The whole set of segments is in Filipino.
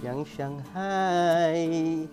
Siyang Shanghai.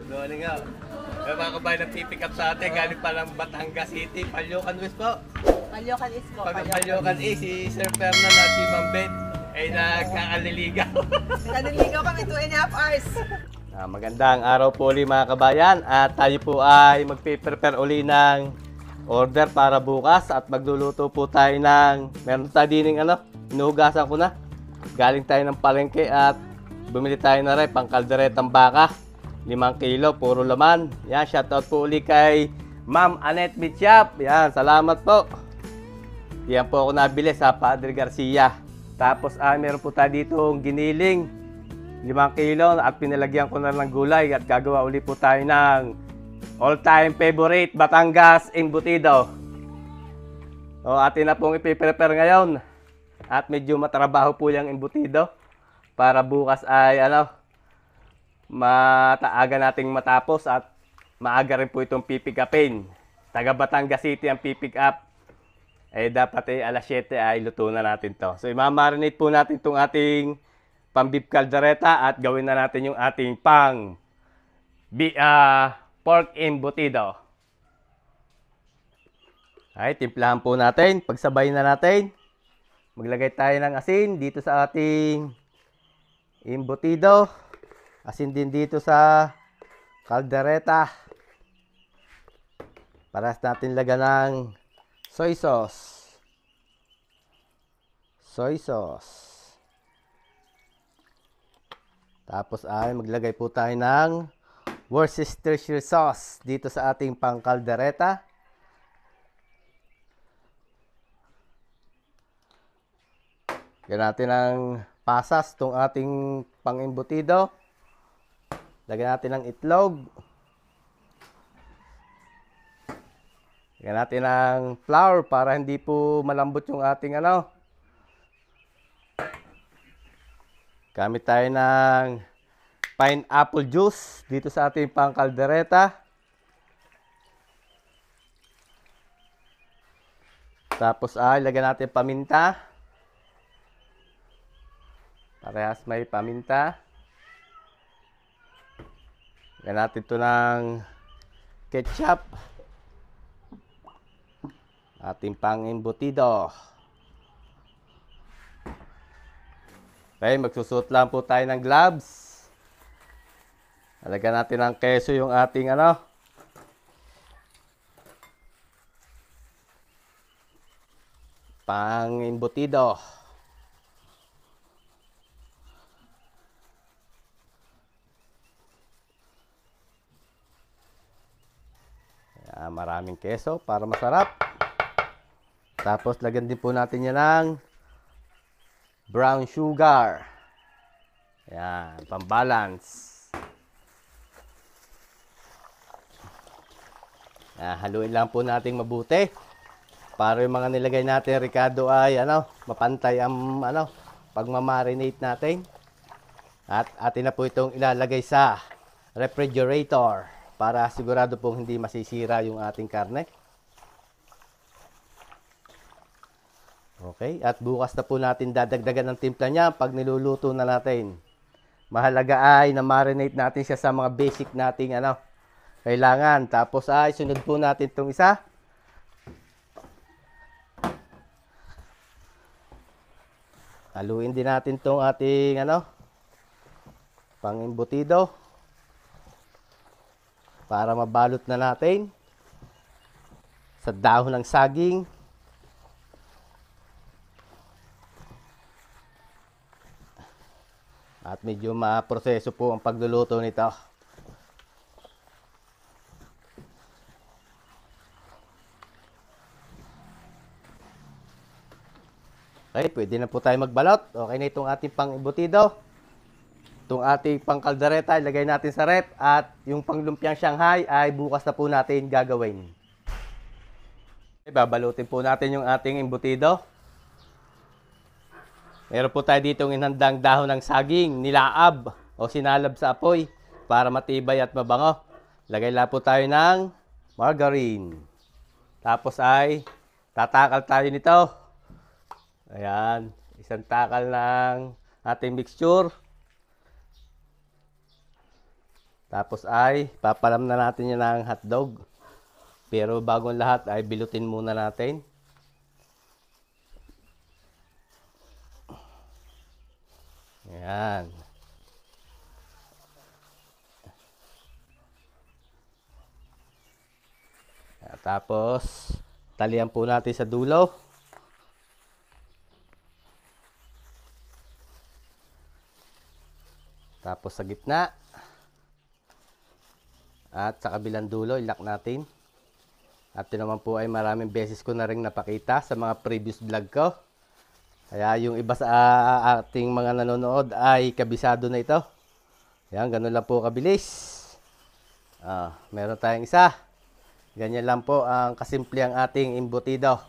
Good morning nga. Mga kabayan na pipick up sa atin, galing pa ng Batangas City, Caloocan West po. Caloocan East po. Pag Caloocan East, si Sir Fernan at si Ma'am Bet ay nagkakaliligaw. Naliligaw kami 2.5 hours. Magandang araw po ulit mga kabayan at tayo po ay magpe-prepare uli ng order para bukas at magluluto po tayo ng meron tayo dining inuhugasan ko na. Galing tayo ng palengke at bumili tayo na rin pang kalderetang baka. 5 kilo, puro laman. Yan, shoutout po ulit kay Ma'am Annette Mitchap. Yan, salamat po. Yan po ako nabili sa Padre Garcia. Tapos meron po tayo dito giniling. 5 kilo at pinalagyan ko na ng gulay at gagawa ulit po tayo ng all-time favorite Batangas embutido. O, atin na pong ipiprepare ngayon. At medyo matrabaho po yung embutido para bukas ay mataaga nating matapos at maaga rin po itong pipick upin. Taga Batangas City ang pipick up. Dapat alas 7 ay luto na natin to. So imamarinate po natin itong ating pang beef caldereta at gawin na natin yung ating pang pork embutido. Ay, timplahan po natin. Pagsabay na natin. Maglagay tayo ng asin dito sa ating embutido. Asin din dito sa caldereta. Paras natin lagyan ng soy sauce. Soy sauce. Tapos ay maglagay po tayo ng Worcestershire sauce dito sa ating pang caldereta. Lagyan natin ng pasas itong ating pang embutido. Lagyan natin ng itlog. Lagyan natin ng flour para hindi po malambot yung ating Gamit tayo ng pineapple juice dito sa ating pang caldereta. Tapos lagyan natin paminta. Parehas may paminta. Lagyan natin ito ng ketchup. Ating pang embutido. Okay, magsusuot lang po tayo ng gloves. Lagyan natin ng keso yung ating pang embutido. Maraming keso para masarap. Tapos lagyan din po natin yan ng brown sugar. Yan, pambalance. Haluin lang po natin mabuti para yung mga nilagay natin ricado ay mapantay ang pagmamarinate natin. At atin na po itong ilalagay sa refrigerator. para sigurado pong hindi masisira yung ating karne. Okay, at bukas na po natin dadagdagan ng timpla niya pag niluluto na natin. Mahalaga ay na marinate natin siya sa mga basic nating kailangan. Tapos ay sunod po natin itong isa. Haluin din natin itong ating pang-imbutido para mabalot na natin sa dahon ng saging. At medyo maproseso po ang pagluluto nito. Okay, pwede na po tayo magbalot. Okay na itong ating pang-imbutido. Itong ating pang-kaldereta, ilagay natin sa rep. At yung pang-lumpiang Shanghai ay bukas na po natin gagawin. Okay, babalutin po natin yung ating imbutido. Meron po tayo ditong inhandang dahon ng saging, nilaab o sinalab sa apoy para matibay at mabango. Lagay lang po tayo ng margarine. Tapos ay tatakal tayo nito. Ayan, isang takal ng ating mixture. Tapos ay papalam na natin yan ng hotdog. Pero bago ang lahat ay bilutin muna natin. Ayan. Tapos talian po natin sa dulo. Tapos sa gitna. At sa kabilang dulo, ilak natin. At ito naman po ay maraming beses ko na rin napakita sa mga previous vlog ko. Kaya yung iba sa ating mga nanonood ay kabisado na ito. Yan, ganun lang po kabilis. Meron tayong isa. Ganyan lang po ang kasimple ang ating embutido.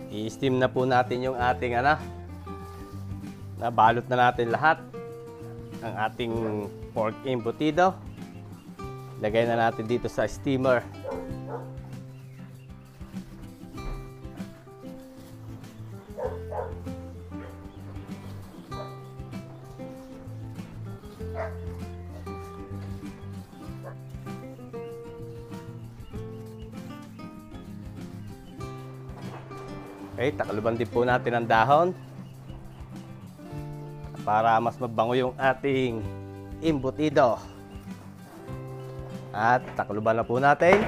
I-steam na po natin yung ating nabalot na natin lahat ang ating pork embutido. Lagay na natin dito sa steamer. Okay, takluban din po natin ang dahon para mas mabango yung ating embutido. At takluban na po natin.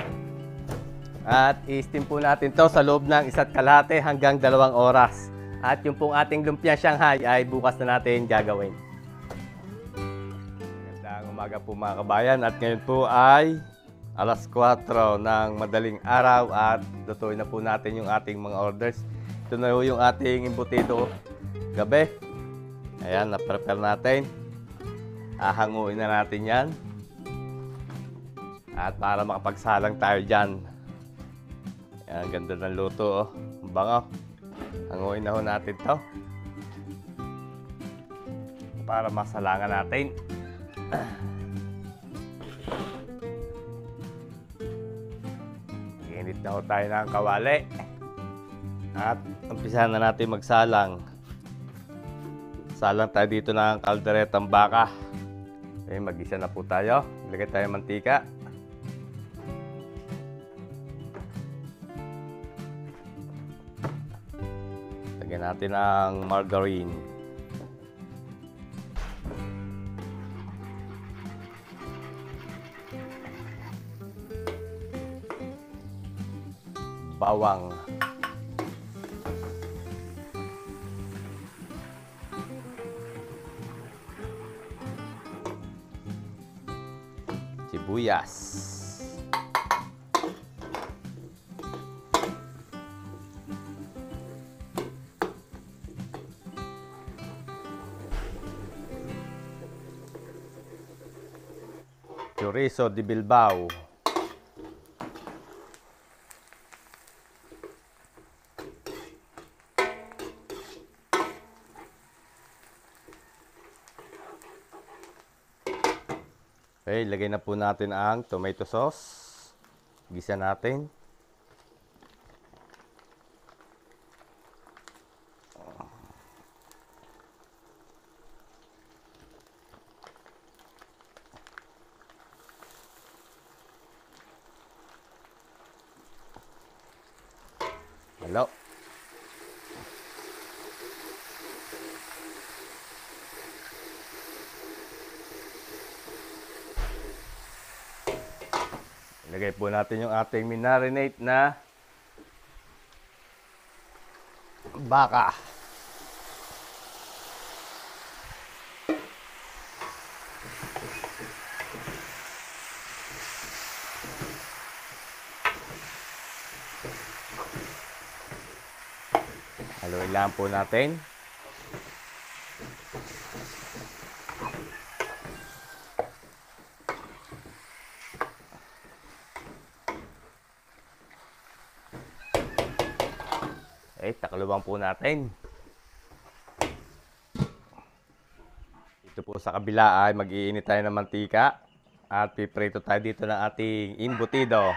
At i-steam po natin to sa loob ng 1.5 hanggang 2 oras. At yung pong ating lumpiang Shanghai ay bukas na natin gagawin. Magandang umaga po mga kabayan. At ngayon po ay alas 4 ng madaling araw at lutuin na po natin yung ating mga orders. Ito na yung ating embutido gabi. Ayan, na-prepare natin. Ahanguin na natin yan. At para makapagsalang tayo dyan. Ayan, ganda ng luto. Bango. Hanguin na ho natin to. Para masalangan natin. Init na ho tayo ng kawali. At umpisahan na natin magsalang. Salang tayo dito ng kalderetang baka. Okay, mag-isa na po tayo. Ilagay tayo mantika. Lagyan natin ang margarine. Bawang. Sibuyas. Chorizo de Bilbao. Okay, lagay na po natin ang tomato sauce. Gisa natin. Hello. Ilagay po natin yung ating minarinate na baka. Haluin lang po natin. Okay, takluban po natin. Dito po sa kabila ay mag-iinit tayo ng mantika at piprito tayo dito ng ating embutido.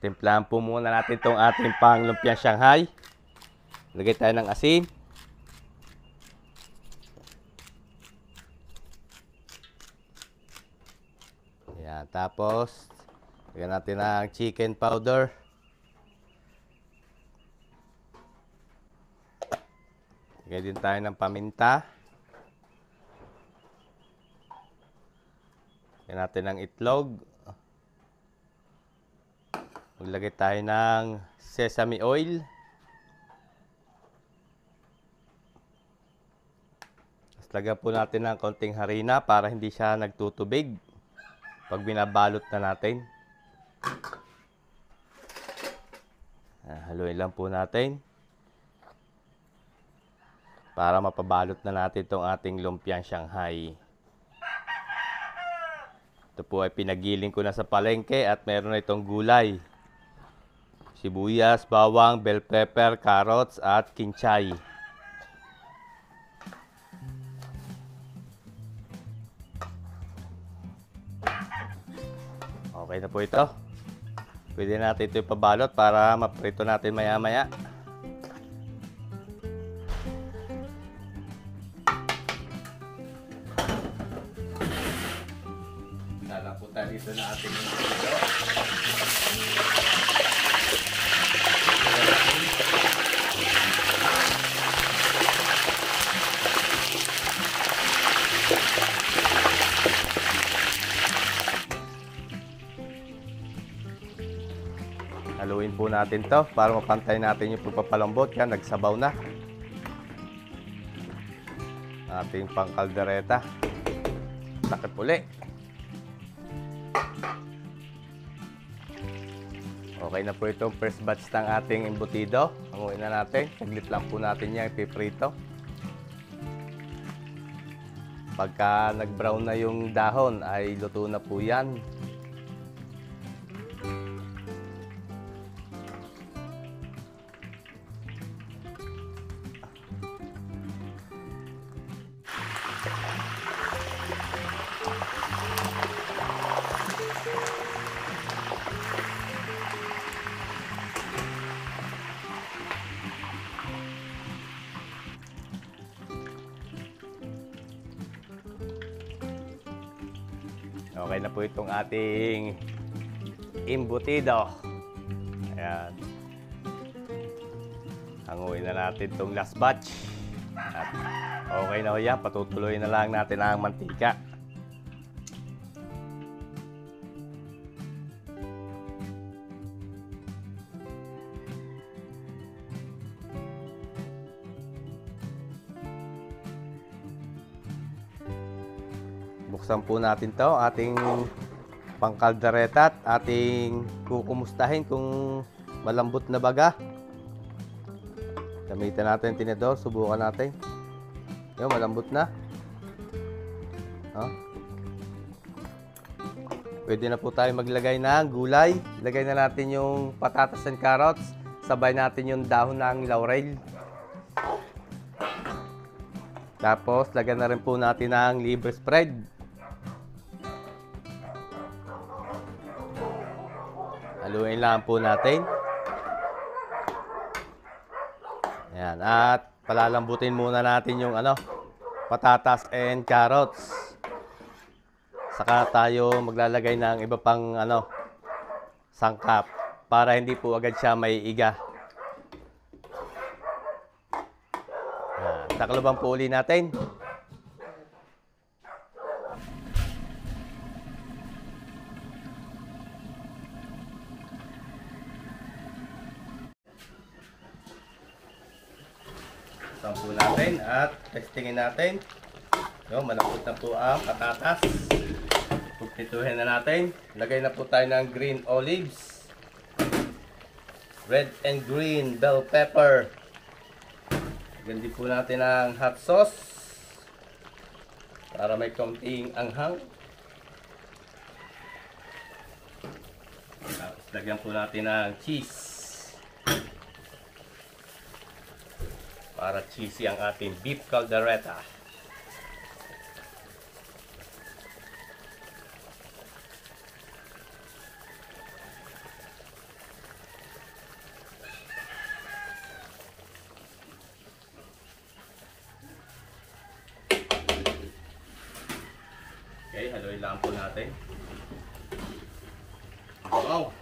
Timplahan po muna natin itong ating pang lumpiang Shanghai. Lagay tayo ng asin. Ayan, tapos lagyan natin ng chicken powder. Lagay din tayo ng paminta. Lagyan natin ng itlog. Maglagay tayo ng sesame oil. Tapos lagyan po natin ng konting harina para hindi siya nagtutubig pag binabalot na natin. Haluin lang po natin para mapabalot na natin itong ating lumpiang Shanghai. Ito po ay pinagiling ko na sa palengke at meron na itong gulay. Sibuyas, bawang, bell pepper, carrots at kinchay. Okay na po ito. Pwede natin ito ipabalot para maprito natin maya-maya. Lala po tayo dito na ating embutido. Haluin po natin to para mapantay natin yung pagpapalambot. Yan, nagsabaw na. Ating pangkaldereta. Takip uli. Okay na po itong first batch ng ating embutido. Hanguin na natin. Saglit lang po natin yan ipiprito. Pagka nag-brown na yung dahon ay luto na po yan. Okay na po itong ating embutido. Ayan. Hanguin na natin itong last batch. At okay na ho yan. Patutuloy na lang natin ang mantika. Buksan po natin to ating pangkaldereta at ating kukumustahin kung malambot na baga. Gamitin natin tinidor, subukan natin. Yun, malambot na. Pwede na po tayo maglagay ng gulay. Lagay na natin yung patatas and carrots. Sabay natin yung dahon ng laurel. Tapos, lagyan na rin po natin ng liver spread. Haluin lang po natin. Ayan. At palalambutin muna natin yung patatas and carrots. Saka tayo maglalagay ng iba pang sangkap para hindi po agad siya may iga. Takloban po uli natin. Sampu natin at testingin natin. Yung malambot na po ang patatas. Pagpituhin na natin. Lagay na po tayo ng green olives. Red and green bell pepper. Lagyan din po natin ng hot sauce. Para may kaunting anghang. Tapos lagyan po natin ng cheese. Para cheesy ang ating beef caldereta. Okay, haluin lang po natin. Wow!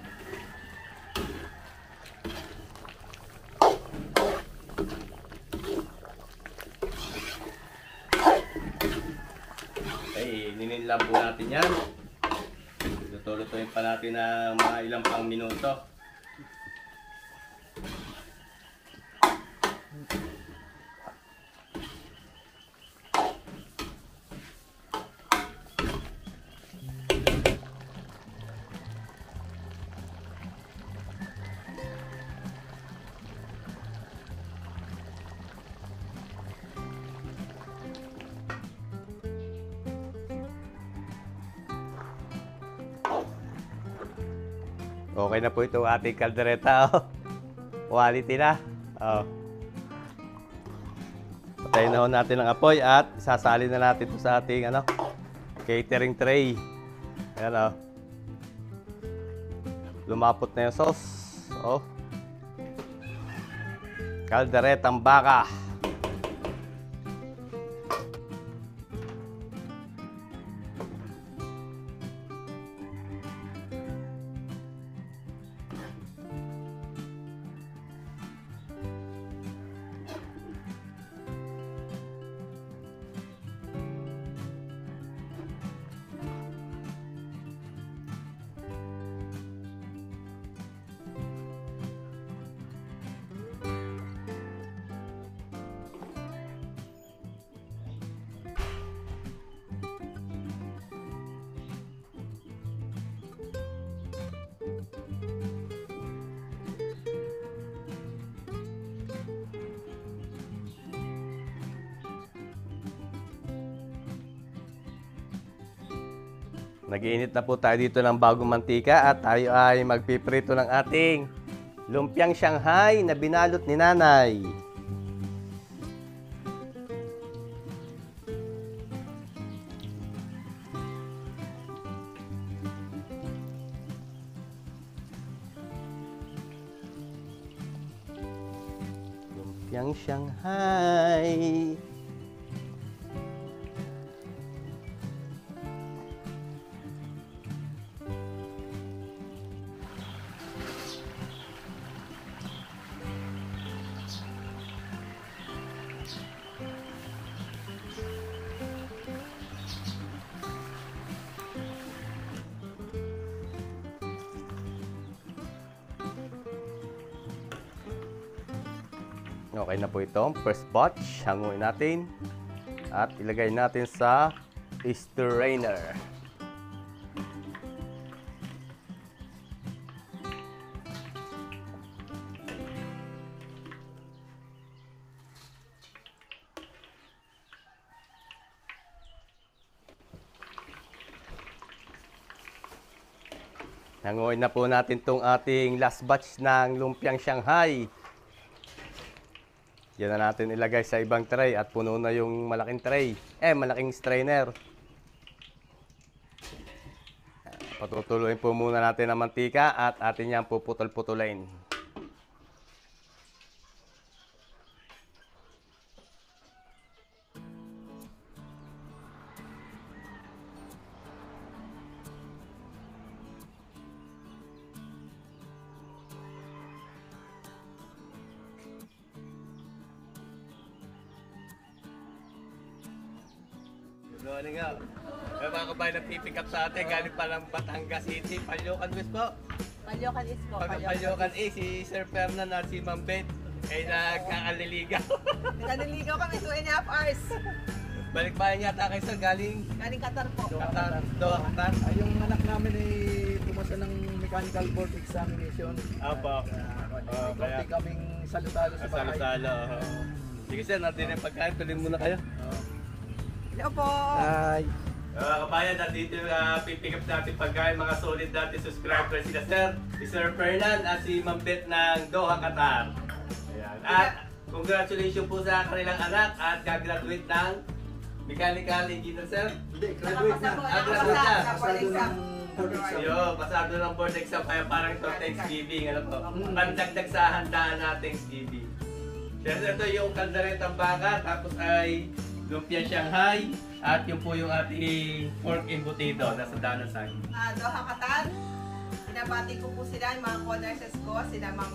Okay, ninilam po natin yan. Luto-lutuin pa natin ng mga ilang pang minuto. Okay na po itong ating kaldereta. Quality na. Patayin na ho natin ang apoy at isasalin na natin ito sa ating catering tray. Ayan lumapot na yung sauce. Kalderetang baka. Nag-iinit na po tayo dito ng bagong mantika at tayo ay magpiprito ng ating lumpiang Shanghai na binalot ni Nanay. Lumpiang Shanghai. Okay na po itong first batch. Hanguin natin at ilagay natin sa strainer. Nanguhin na po natin tong ating last batch ng lumpiang Shanghai. Yan na natin ilagay sa ibang tray at puno na yung malaking tray. Malaking strainer. Patutuloyin po muna natin ang mantika at atin yan puputol-putulin. Good morning nga. May mga kabayan na pipick up sa atin, galing pa ng Batangas City, Palyokan West po. Palyokan Isko. Palyokan A, si Sir Fernan at si Ma'am Beth ay nagkakaliligaw. Nagkaniligaw kami 2.5 hours. Balik bayan yata kayo sir, galing Galing Qatar po. Qatar, Doha, Qatar. Yung anak namin ay pumasa ng mechanical board examination. Apo. Kaya kaming salutalo sa bahay. Salo-salo. Sige sir, natin yung pagkain, tuloy muna kayo. Hello po. Ay. Mga kabayan, dito pipick up natin pagkain, mga solid natin subscribers sila sir, si Sir Fernan at si Ma'am Beth ng Doha, Qatar. Ayan. At congratulations po sa kanilang anak at gagraduate ng mechanical engineer sir. Hindi, graduate na. Graduate na. Sa board exam. Board exam. Yo, pasado ng board exam kaya parang ito Thanksgiving, ano po? Pandagdag sa handaan na Thanksgiving. Siyempre ito yung kalderetang baka, tapos ay lumpia Shanghai, at yun po yung ating pork embutido nasa danan sa akin. Doha, Qatar. Pinabati ko po sila, yung mga co-nurses ko, sila Ma'am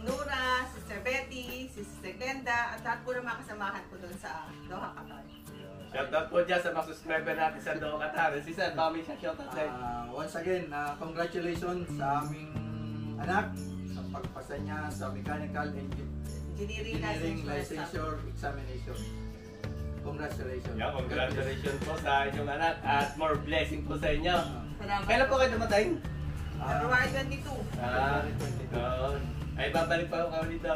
Nura, Sister Betty, Sister Glenda, at lahat po ng mga kasamahan ko doon sa Doha, Qatar. Shoutout po dyan sa mga subscriber natin sa Doha, Qatar. Si Sir, kami siya shoutout din. Once again, congratulations sa aming anak sa pagpasa niya sa mechanical engineering licensure examination. Congratulations. Yeah, congratulations po sa inyong anak at more blessing po sa inyo. Salamat. Kailan po kayo dumating? February 22. Doon. Ay, babalik pa ako dito.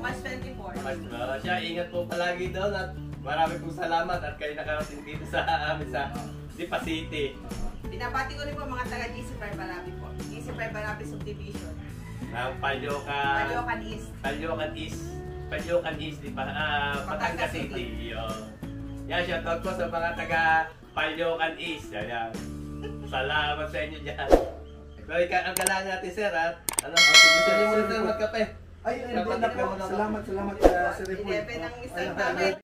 March 24. Siya, ingat po palagi doon at marami pong salamat at kayo nakarating dito sa amin sa Lipa City. Pinabati ko rin po mga taga GC Barabi po. GC Barabi Subdivision. Ng Palyokan Palyokan East. Di pa, Batangas City. Yan, shoutout po sa mga taga Palyokan East. Yan. Salamat sa inyo dyan. So, ang galaan natin, sir, at gusto niyo muna sir magkape. Ay, hindi Dapat na po. na- Salamat sa report. 11 ang isang tabi.